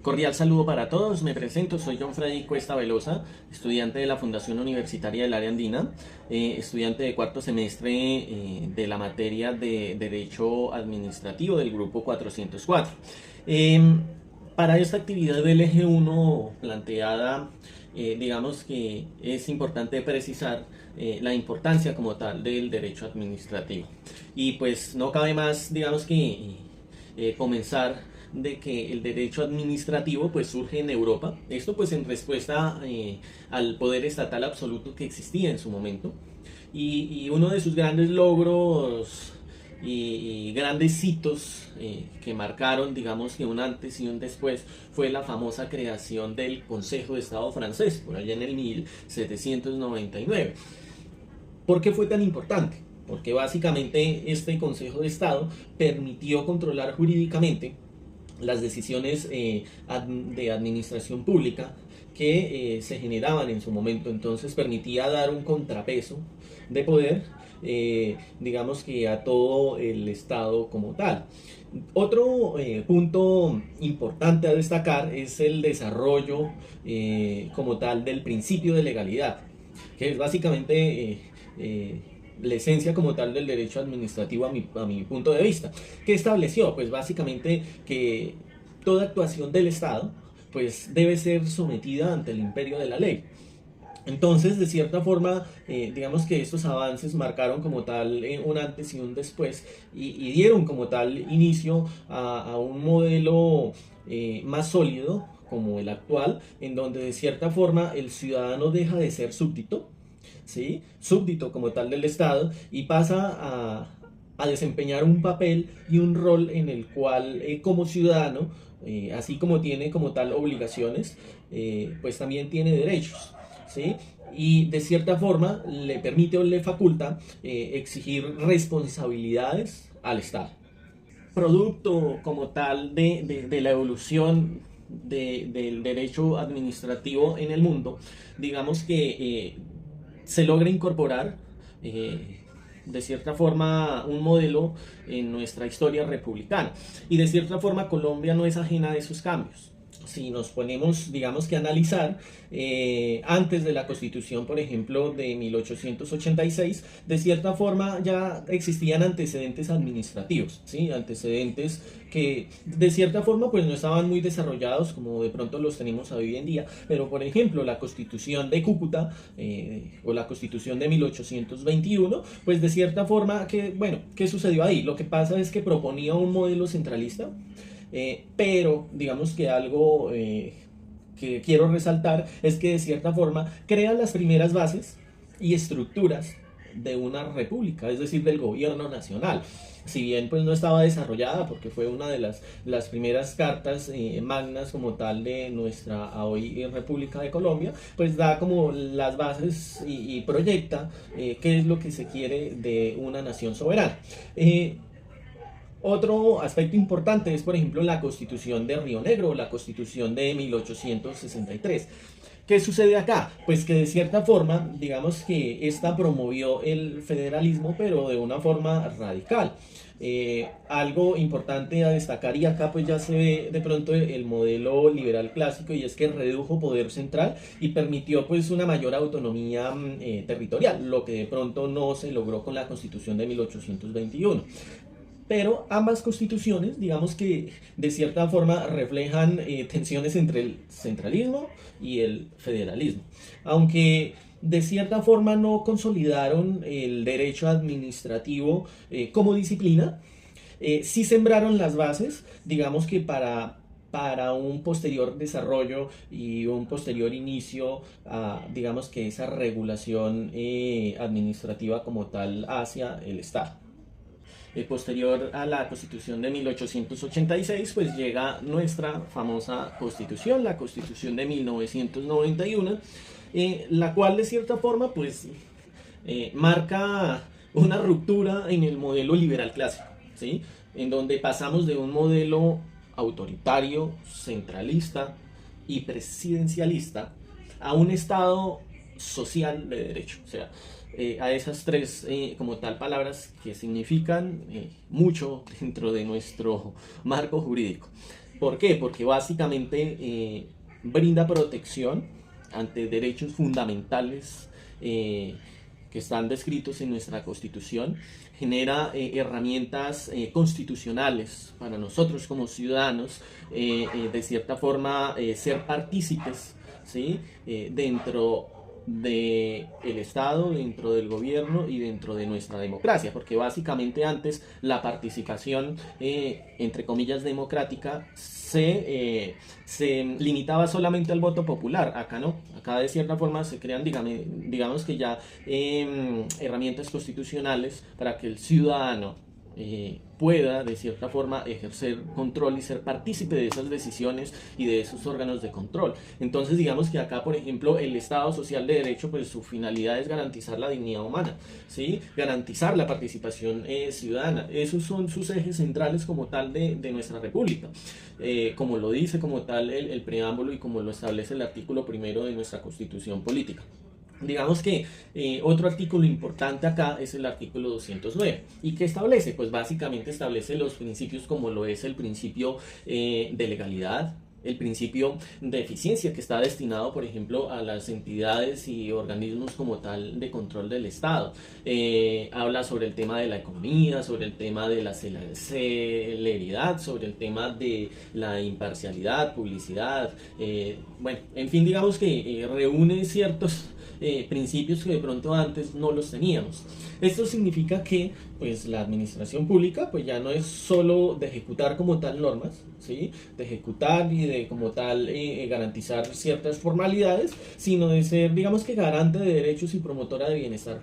Cordial saludo para todos, me presento, soy John Freddy Cuesta Velosa, estudiante de la Fundación Universitaria del Área Andina, estudiante de cuarto semestre de la materia de Derecho Administrativo del grupo 404. Para esta actividad del eje 1 planteada, digamos que es importante precisar la importancia como tal del derecho administrativo. Y pues no cabe más, digamos que comenzar de que el derecho administrativo pues surge en Europa, esto pues en respuesta al poder estatal absoluto que existía en su momento, y uno de sus grandes logros y grandes hitos que marcaron, digamos que un antes y un después, fue la famosa creación del Consejo de Estado francés, por allá en el 1799. ¿Por qué fue tan importante? Porque básicamente este Consejo de Estado permitió controlar jurídicamente las decisiones de administración pública que se generaban en su momento. Entonces permitía dar un contrapeso de poder, digamos que a todo el Estado como tal. Otro punto importante a destacar es el desarrollo como tal del principio de legalidad, que es básicamente la esencia como tal del derecho administrativo a mi punto de vista. ¿Qué estableció? Pues básicamente que toda actuación del Estado pues debe ser sometida ante el imperio de la ley. Entonces, de cierta forma, digamos que estos avances marcaron como tal un antes y un después y dieron como tal inicio a un modelo más sólido como el actual, en donde de cierta forma el ciudadano deja de ser súbdito, ¿sí? Súbdito como tal del Estado y pasa a desempeñar un papel y un rol en el cual como ciudadano, así como tiene como tal obligaciones, pues también tiene derechos. ¿Sí? Y de cierta forma le permite o le faculta exigir responsabilidades al Estado. Producto como tal de la evolución del derecho administrativo en el mundo, digamos que se logra incorporar de cierta forma un modelo en nuestra historia republicana. Y de cierta forma Colombia no es ajena a esos cambios. Si nos ponemos, digamos que a analizar, antes de la Constitución, por ejemplo, de 1886, de cierta forma ya existían antecedentes administrativos, ¿sí? Antecedentes que de cierta forma pues no estaban muy desarrollados como de pronto los tenemos hoy en día, pero por ejemplo la Constitución de Cúcuta o la Constitución de 1821, pues de cierta forma, bueno, ¿qué sucedió ahí? Lo que pasa es que proponía un modelo centralista, pero digamos que algo que quiero resaltar es que de cierta forma crea las primeras bases y estructuras de una república, es decir, del gobierno nacional. Si bien pues no estaba desarrollada porque fue una de las primeras cartas magnas como tal de nuestra hoy República de Colombia, pues da como las bases y proyecta qué es lo que se quiere de una nación soberana. Otro aspecto importante es, por ejemplo, la Constitución de Río Negro, la Constitución de 1863. ¿Qué sucede acá? Pues que de cierta forma, digamos que esta promovió el federalismo, pero de una forma radical. Algo importante a destacar, y acá pues ya se ve de pronto el modelo liberal clásico, y es que redujo poder central y permitió pues una mayor autonomía territorial, lo que de pronto no se logró con la Constitución de 1821. Pero ambas constituciones, digamos que de cierta forma reflejan tensiones entre el centralismo y el federalismo. Aunque de cierta forma no consolidaron el derecho administrativo como disciplina, sí sembraron las bases, digamos que para un posterior desarrollo y un posterior inicio a, digamos que esa regulación administrativa como tal hacia el Estado. Posterior a la Constitución de 1886, pues llega nuestra famosa Constitución, la Constitución de 1991, la cual de cierta forma pues marca una ruptura en el modelo liberal clásico, ¿sí? En donde pasamos de un modelo autoritario, centralista y presidencialista a un Estado social de derecho, o sea, a esas tres como tal palabras que significan mucho dentro de nuestro marco jurídico. ¿Por qué? Porque básicamente brinda protección ante derechos fundamentales que están descritos en nuestra Constitución, genera herramientas constitucionales para nosotros como ciudadanos, de cierta forma ser partícipes, ¿sí? Dentro del Estado, dentro del gobierno y dentro de nuestra democracia, porque básicamente antes la participación, entre comillas, democrática se limitaba solamente al voto popular. Acá no, acá de cierta forma se crean, digamos que ya herramientas constitucionales para que el ciudadano pueda de cierta forma ejercer control y ser partícipe de esas decisiones y de esos órganos de control. Entonces digamos que acá, por ejemplo, el Estado Social de Derecho, pues su finalidad es garantizar la dignidad humana, ¿sí? Garantizar la participación ciudadana. Esos son sus ejes centrales como tal de nuestra república, como lo dice como tal el preámbulo y como lo establece el artículo primero de nuestra Constitución política. Digamos que otro artículo importante acá es el artículo 209. ¿Y qué establece? Pues básicamente establece los principios como lo es el principio de legalidad, el principio de eficiencia que está destinado, por ejemplo, a las entidades y organismos como tal de control del Estado. Habla sobre el tema de la economía, sobre el tema de la celeridad, sobre el tema de la imparcialidad, publicidad. Bueno, en fin, digamos que reúne ciertos principios que de pronto antes no los teníamos. Esto significa que pues la administración pública pues ya no es solo de ejecutar como tal normas, ¿sí? De ejecutar y de como tal garantizar ciertas formalidades, sino de ser, digamos que, garante de derechos y promotora de bienestar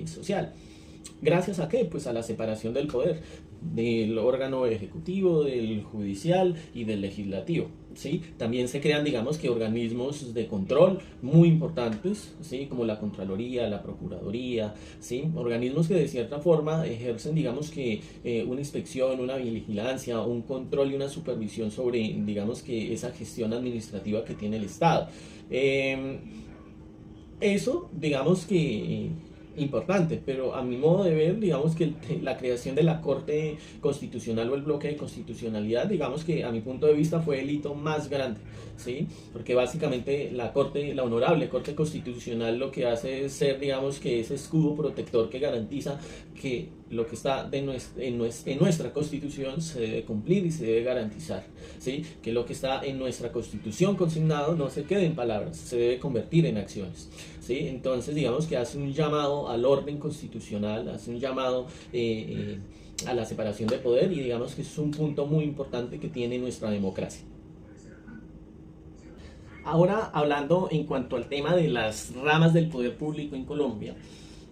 social. ¿Gracias a qué? Pues a la separación del poder, del órgano ejecutivo, del judicial y del legislativo, ¿sí? También se crean, digamos que, organismos de control muy importantes, ¿sí? Como la Contraloría, la Procuraduría, ¿sí? Organismos que de cierta forma ejercen, digamos que, una inspección, una vigilancia, un control y una supervisión sobre, digamos que, esa gestión administrativa que tiene el Estado. Eso, digamos que importante, pero a mi modo de ver, digamos que la creación de la Corte Constitucional o el bloque de constitucionalidad, digamos que a mi punto de vista fue el hito más grande, ¿sí? Porque básicamente la Corte, la Honorable Corte Constitucional, lo que hace es ser, digamos que, ese escudo protector que garantiza que lo que está en nuestra Constitución se debe cumplir y se debe garantizar, ¿sí? Que lo que está en nuestra Constitución consignado no se quede en palabras, se debe convertir en acciones, ¿sí? Entonces digamos que hace un llamado al orden constitucional, hace un llamado a la separación de poder, y digamos que es un punto muy importante que tiene nuestra democracia. Ahora, hablando en cuanto al tema de las ramas del poder público en Colombia,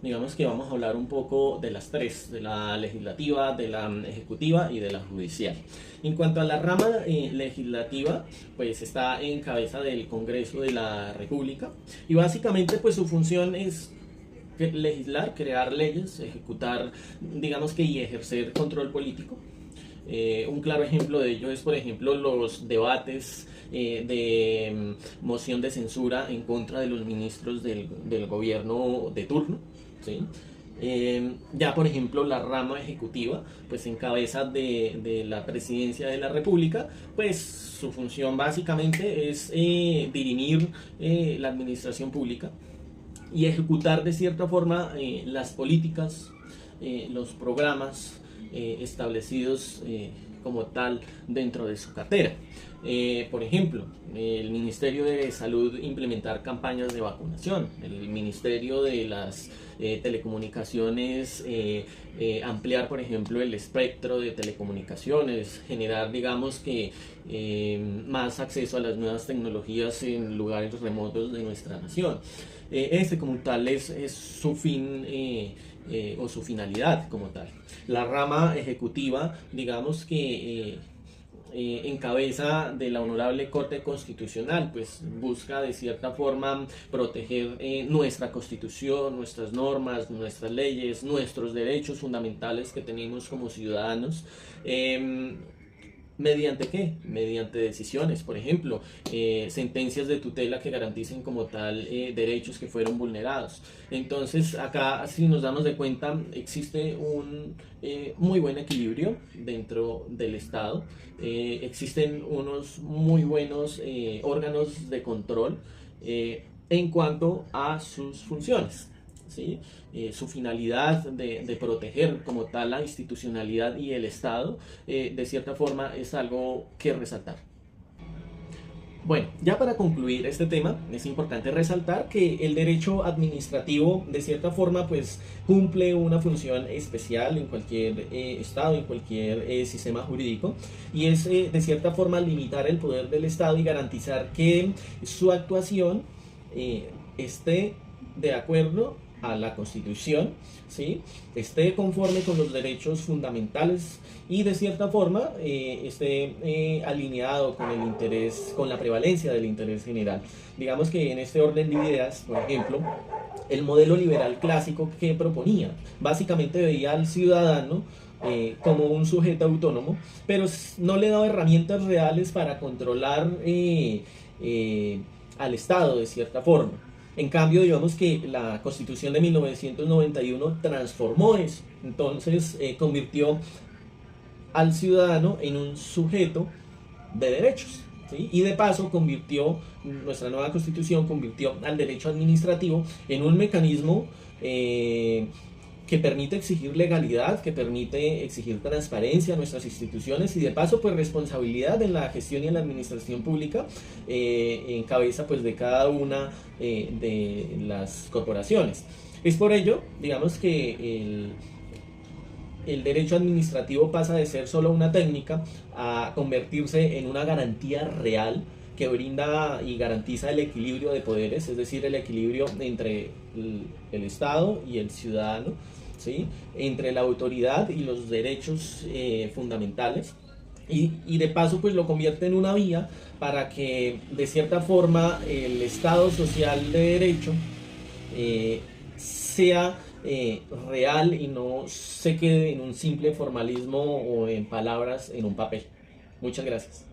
digamos que vamos a hablar un poco de las tres, de la legislativa, de la ejecutiva y de la judicial. En cuanto a la rama legislativa, pues está en cabeza del Congreso de la República, y básicamente pues su función es legislar, crear leyes, ejecutar, digamos que, y ejercer control político. Un claro ejemplo de ello es, por ejemplo, los debates de moción de censura en contra de los ministros del gobierno de turno, ¿sí? Ya, por ejemplo, la rama ejecutiva, pues en cabeza de la presidencia de la República, pues su función básicamente es dirimir la administración pública y ejecutar de cierta forma las políticas, los programas establecidos como tal dentro de su cartera. Por ejemplo, el Ministerio de Salud implementar campañas de vacunación, el Ministerio de las Telecomunicaciones ampliar, por ejemplo, el espectro de telecomunicaciones, generar, digamos que, más acceso a las nuevas tecnologías en lugares remotos de nuestra nación. Este como tal es su fin o su finalidad como tal. La rama ejecutiva, digamos que en cabeza de la Honorable Corte Constitucional, pues busca de cierta forma proteger nuestra Constitución, nuestras normas, nuestras leyes, nuestros derechos fundamentales que tenemos como ciudadanos. ¿Mediante qué? Mediante decisiones, por ejemplo, sentencias de tutela que garanticen como tal derechos que fueron vulnerados. Entonces, acá, si nos damos de cuenta, existe un muy buen equilibrio dentro del Estado. Existen unos muy buenos órganos de control en cuanto a sus funciones. ¿Sí? Su finalidad de proteger como tal la institucionalidad y el Estado, de cierta forma es algo que resaltar. Bueno, ya para concluir este tema, es importante resaltar que el derecho administrativo, de cierta forma, pues cumple una función especial en cualquier Estado, en cualquier sistema jurídico, y es, de cierta forma, limitar el poder del Estado y garantizar que su actuación esté de acuerdo a la Constitución, ¿sí? Esté conforme con los derechos fundamentales y de cierta forma esté alineado con el interés, con la prevalencia del interés general. Digamos que en este orden de ideas, por ejemplo, el modelo liberal clásico que proponía básicamente veía al ciudadano como un sujeto autónomo, pero no le daba herramientas reales para controlar al Estado de cierta forma. En cambio, digamos que la Constitución de 1991 transformó eso. Entonces, convirtió al ciudadano en un sujeto de derechos. ¿Sí? Y de paso nuestra nueva Constitución convirtió al derecho administrativo en un mecanismo que permite exigir legalidad, que permite exigir transparencia a nuestras instituciones y de paso pues responsabilidad en la gestión y en la administración pública en cabeza pues de cada una de las corporaciones. Es por ello, digamos que el derecho administrativo pasa de ser solo una técnica a convertirse en una garantía real que brinda y garantiza el equilibrio de poderes, es decir, el equilibrio entre el Estado y el ciudadano, ¿sí? Entre la autoridad y los derechos fundamentales. Y de paso pues lo convierte en una vía para que de cierta forma el Estado social de derecho sea real y no se quede en un simple formalismo o en palabras en un papel. Muchas gracias.